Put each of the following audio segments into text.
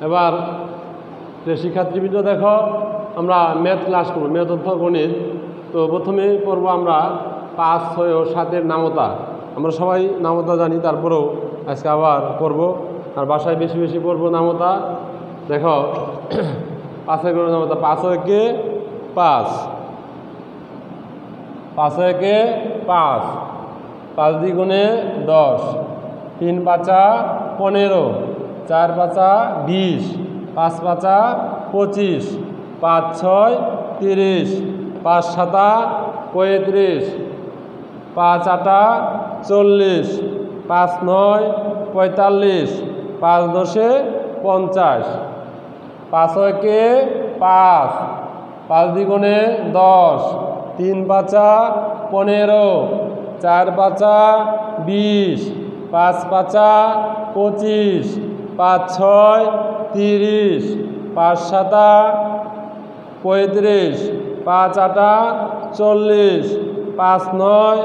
এবার শিক্ষার্থীবৃন্দ দেখো, আমরা ম্যাথ ক্লাস করব, ম্যাথ অথবা গণিত। তো প্রথমে পড়বো আমরা 5, 6 ও 7-এর নামতা। আমরা সবাই নামতা জানি, তারপরেও আজকে আবার পড়ব, আর বাসায় বেশি বেশি পড়বো নামতা। দেখো 5-এর করে নামতা। 5 একে 5, 5 একে 5, 5 দ্বিগুণে 10, 3 পাঁচা 15, 4 পাঁচা 20, 5 পাঁচা 25, 5 6 30, 5 7 35, 5 8 40, 5 9 45, 5 10 50, 5 একে 5, 5 দ্বিগুণে 10, 3 পাঁচা 15, 4 পাঁচা 20, 5 পাঁচা 25, 5 6 30, 5 7 35, 5 8 40, 5 9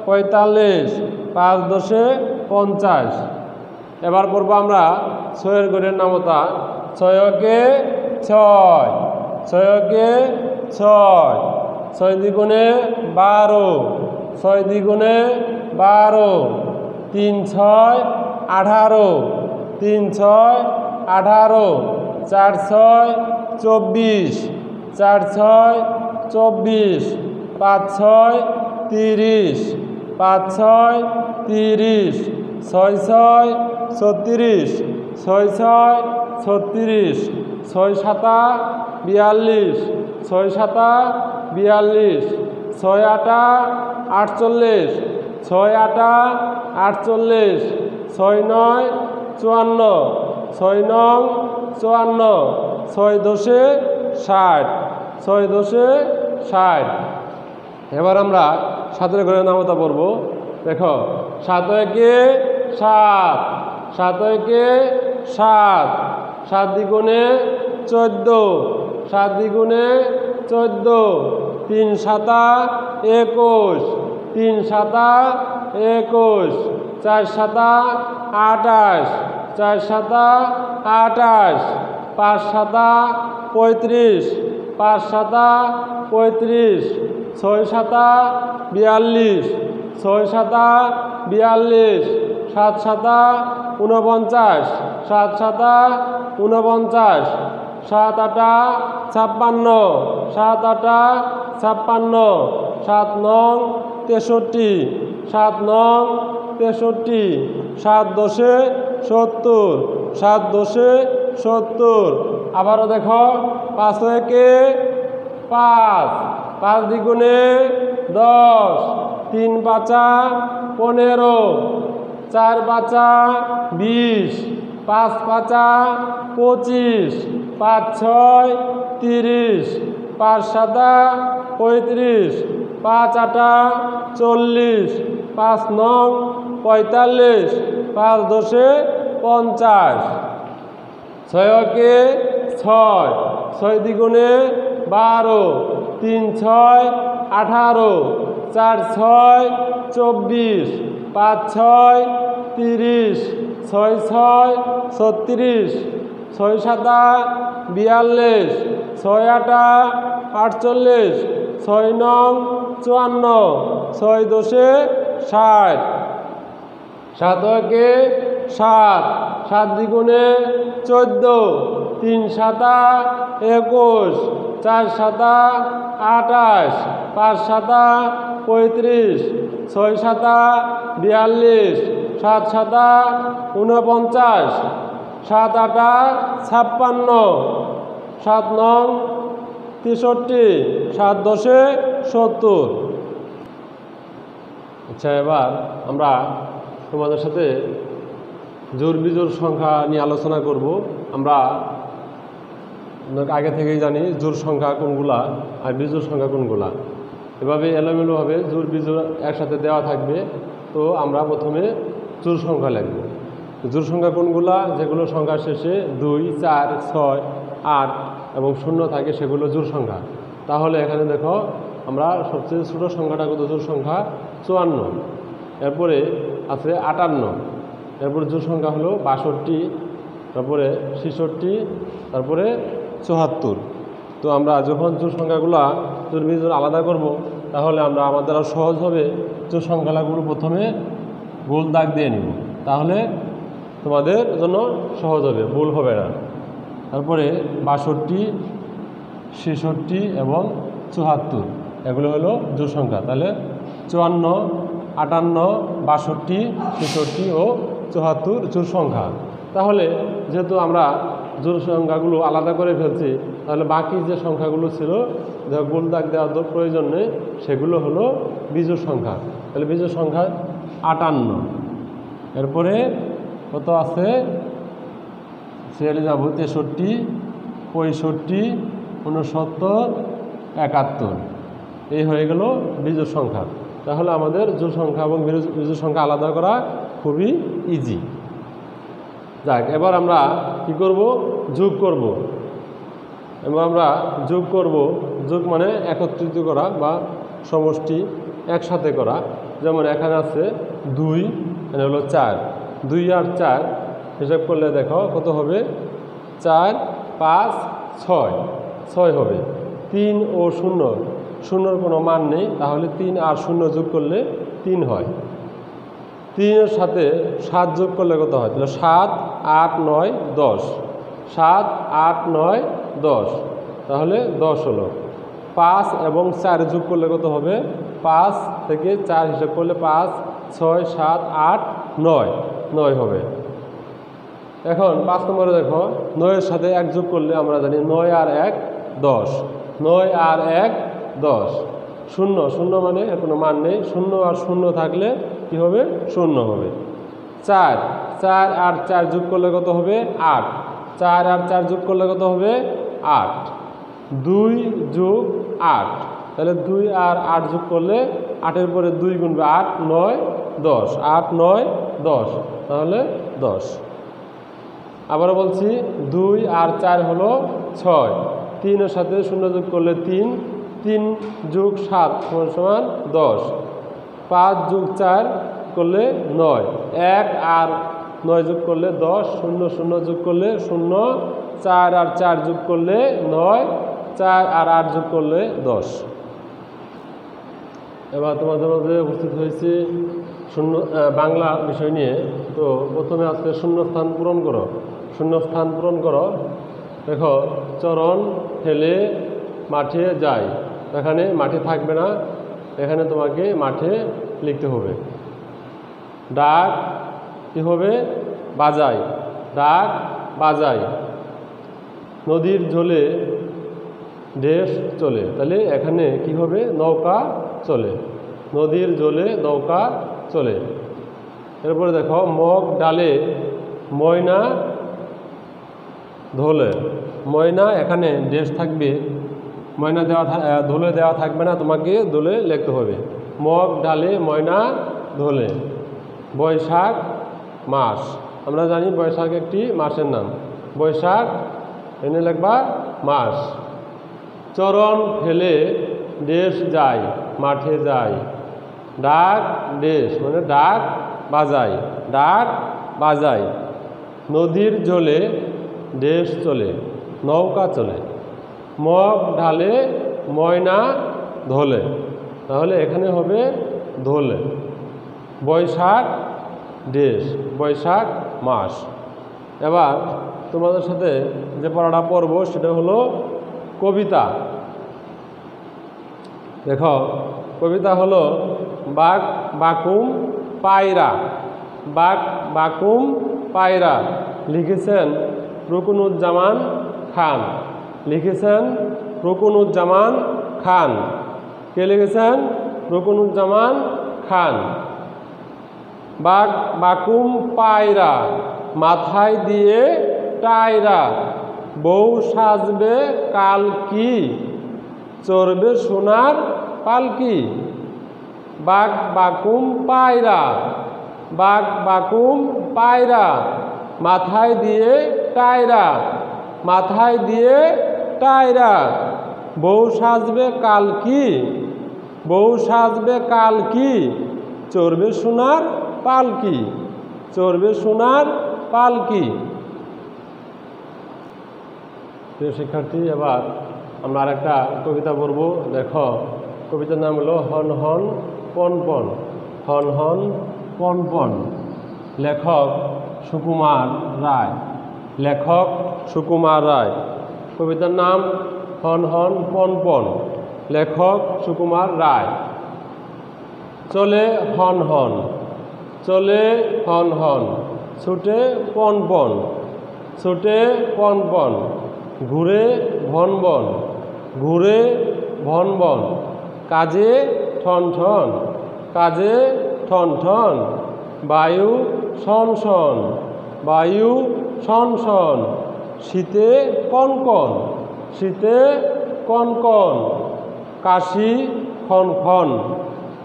45, 5 10 50। এবার পড়বো আমরা 6-এর ঘরের নামতা। 6 একে 6, 6 একে 6, 6 দ্বিগুণে 12, 6 দ্বিগুণে 12, 3 6 18, 3 6 18, 4 6 24, 4 6 24, 5 6 30, 5 6 30, 6 6 36, 6 6 36, 6 7 42, 6 7 42, 6 8 48, 6 8 48, 6 9 54, 6 9 54, 6 10 60, 6 10 60। এবার আমরা 7-এর ঘরের নামতা পড়বো। দেখো 7 একে 7, 7 একে 7, 7 দ্বিগুণে 14, 7 দ্বিগুণে 14, 3 7 21, 3 7 21, 4 7 28, 4 7 28, 5 7 35, 5 7 35, 6 7 42, 6 7 42, 7 7 49, 7 7 49, 7 8 56, 7 8 56, 7 9 63, 7 9 63, 7 10 70, 7 10 70। আবারও দেখো 5 একে 5, 5 দ্বিগুণে 10, 3 পাঁচা 15, 4 পাঁচা 20, 5 পাঁচা 25, 5 6 30, 5 7 35, 5 8 40, 5 9 45, 5 10 50। 6 একে 6, 6 দ্বিগুণে 12, 3 6 18, 4 6 24, 5 6 30, 6 6 36, 6 7 42, 6 8 48, 6 9 54, 6 10 60। 7 একে 7, 7 দ্বিগুণে 14, 3 7 21, 4 7 28, 5 7 35, 6 7 42, 7 7 49, 7 8 56, 7 9 63, 7 10 70। আচ্ছা, এবার আমরা তোমাদের সাথে জোড় বিজোড় সংখ্যা নিয়ে আলোচনা করব। আমরা আগে থেকেই জানি জোড় সংখ্যা কোনগুলা আর বিজোড় সংখ্যা কোনগুলা। এভাবে এলোমেলোভাবে জোড় বিজোড় একসাথে দেওয়া থাকবে। তো আমরা প্রথমে জোড় সংখ্যা লিখব। জোড় সংখ্যা কোনগুলা? যেগুলো সংখ্যার শেষে 2, 4, 6, 8 এবং 0 থাকে সেগুলো জোড় সংখ্যা। তাহলে এখানে দেখো আমরা সবচেয়ে ছোট সংখ্যাটা কত? জোড় সংখ্যা 54। এরপরে আছে 58, এরপর জোড় সংখ্যা হলো 62, তারপরে 66, তারপরে 74। তো আমরা যখন জোড় সংখ্যাগুলা জোড় বিজোড় আলাদা করব, তাহলে আমরা আমাদের আরও সহজ হবে জোড় সংখ্যাগুলো প্রথমে গোল দাগ দিয়ে নিব, তাহলে তোমাদের জন্য সহজ হবে, ভুল হবে না। তারপরে 62, 66 এবং 74 এগুলো হলো জোড় সংখ্যা। তাহলে 54, 58, 62, 66 ও 74 জোড় সংখ্যা। তাহলে যেহেতু আমরা জোড় সংখ্যাগুলো আলাদা করে ফেলছি, তাহলে বাকি যে সংখ্যাগুলো ছিল গোল দাগ দেওয়ার প্রয়োজন নেই, সেগুলো হলো বিজোড় সংখ্যা। তাহলে বিজোড় সংখ্যা 58। এরপরে কত আছে, সিরিয়ালে যাব 63, 65, 69, 71। এই হয়ে গেল বিজোড় সংখ্যা। তাহলে আমাদের জোড় সংখ্যা এবং বিজোড় সংখ্যা আলাদা করা খুবই ইজি। যাক, এবার আমরা কি করব, যোগ করব। এবার আমরা যোগ করব। যোগ মানে একত্রিত করা বা সমষ্টি একসাথে করা। যেমন এখানে আছে 2, এখানে হলো 4। 2 আর 4 হিসাব করলে দেখো কত হবে, 4, 5, 6, 6 হবে। 3 ও 0, 0-র কোনো মান নেই, তাহলে 3 আর 0 যোগ করলে 3 হয়। 3-এর সাথে 7 যোগ করলে কত হয়, তাহলে 7, 8, 9, 10। 7, 8, 9, 10, তাহলে 10 হলো। 5 এবং 4 যোগ করলে কত হবে, 5 থেকে 4 হিসাব করলে 5, 6, 7, 8, 9, 9 হবে। এখন 5 নম্বরে দেখো, 9-এর সাথে 1 যোগ করলে আমরা জানি 9 আর 1, 10। 9 আর 1, 10। 0, 0 মানে এর কোনো মান নেই, 0 আর 0 থাকলে কি হবে, 0 হবে। 4, 4 আর 4 যোগ করলে কত হবে, 8। 4 আর 4 যোগ করলে কত হবে, 8। 2 যোগ 8, তাহলে 2 আর 8 যোগ করলে 8-এর পরে 2 গুণবে 8, 9, 10। 8, 9, 10, তাহলে 10। আবারও বলছি, 2 আর 4 হলো 6। 3-এর সাথে 0 যোগ করলে 3, 3 যোগ 7 সমান 10। 5 যোগ 4 করলে 9। 1 আর 9 যোগ করলে 10। 0, 0 যোগ করলে 0। 4 আর 4 যোগ করলে 9। 4 আর 8 যোগ করলে 10। এবার তোমাদের মধ্যে উপস্থিত হয়েছে বাংলা বিষয় নিয়ে। তো প্রথমে আজকে শূন্যস্থান পূরণ করো। শূন্যস্থান পূরণ করো। দেখো, চরণ ফেলে মাঠে যায়, এখানে মাঠে থাকবে না, এখানে তোমাকে মাঠে লিখতে হবে। ডাক কি হবে, বাজায়, ডাক বাজায়। নদীর জলে দেশ চলে, তাহলে এখানে কি হবে, নৌকা চলে। নদীর জলে নৌকা চলে। এরপরে দেখো, মগ ডালে ময়না ধোলে। ময়না এখানে দেশ থাকবে, ময়না ধোলে দেওয়া থাকবে না, তোমাকে দোলে লিখতে হবে। মগ ডালে ময়না ধোলে। বৈশাখ মাস, আমরা জানি বৈশাখ একটি মাসের নাম। বৈশাখ এনে লিখবা মাস। চরণ ফেলে দেশ যায়, মাঠে যায়। ডাক দেশ মানে ডাক বাজায়, ডাক বাজায়। নদীর জলে দেশ চলে, নৌকা চলে। মগ ঢালে ময়না ধোলে, তাহলে এখানে হবে ধোলে। বৈশাখ দেশ, বৈশাখ মাস। এবার তোমাদের সাথে যে পড়াটা পড়ব সেটা হলো কবিতা। দেখো, কবিতা হলো বাঘ বাকুম পায়রা। বাঘ বাকুম পায়রা লিখেছেন রুকনুজ্জামান খান। লিখেছেন রুকনুজ্জামান খান। কে লিখেছেন? রুকনুজ্জামান খান। বাঘ বাকুম পায়রা, মাথায় দিয়ে টায়রা। বউ সাজবে কাল কি, চড়বে সোনার পালকি। বাঘ বাকুম পায়রা, বাঘ বাকুম পায়রা, মাথায় দিয়ে টায়রা, মাথায় দিয়ে টায়রা। বউ সাজবে কাল কি, বউ সাজবে কাল কি, চড়বে সোনার পালকি, চড়বে সোনার পালকি। প্রিয় শিক্ষার্থী, এবার আমরা আরেকটা কবিতা পড়ব। দেখো, কবিতার নাম হলো হন হন পন পন। হন হন পন পন। লেখক সুকুমার রায়। লেখক সুকুমার রায়। কবিতার নাম হন হন পন পন। লেখক সুকুমার রায়। চলে হন হন, চলে হন হন, ছুটে পন পন, ছুটে পন পন, ঘুরে ভন বন, ঘুরে ভন বন, কাজে ঠন ঠন, কাজে ঠন ঠন, বায়ু শন শন, বায়ু শন শন, শীতে কন কন, শীতে কন কন, কাশি খন খন,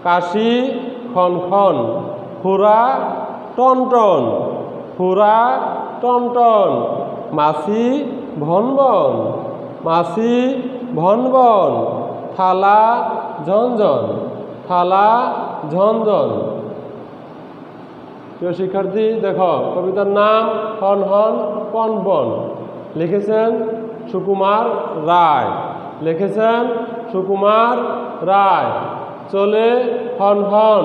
কাশি খন খন, ফুরা টন টন, ফুরা টন টন, মাছি ভন বন, মাছি ভন বন, থালা ঝনঝন, থালা ঝনঝন। প্রিয় শিক্ষার্থী, দেখো, কবিতার নাম হন হন পন পন। লিখেছেন সুকুমার রায়। লিখেছেন সুকুমার রায়। চলে হন হন,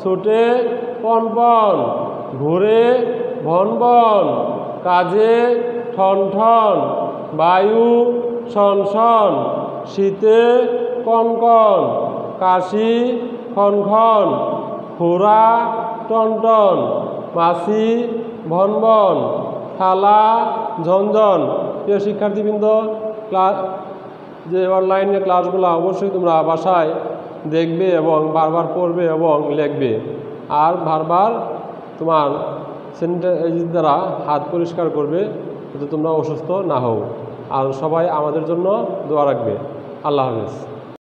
ছুটে পন পন, ঘুরে ভন বন, কাজে ঠন ঠন, বায়ু শন শন, শীতে কন কন, কাশি খন খন, ফুরা টন টন, মাছি ভন বন, থালা ঝনঝন। প্রিয় শিক্ষার্থীবৃন্দ, যে অনলাইনে ক্লাসগুলো অবশ্যই তোমরা বাসায় দেখবে এবং বারবার পড়বে এবং লিখবে। আর বারবার তোমার স্যানিটাইজার দ্বারা হাত পরিষ্কার করবে, যাতে তোমরা অসুস্থ না হও। আর সবাই আমাদের জন্য দোয়া রাখবে। আল্লাহ হাফেজ।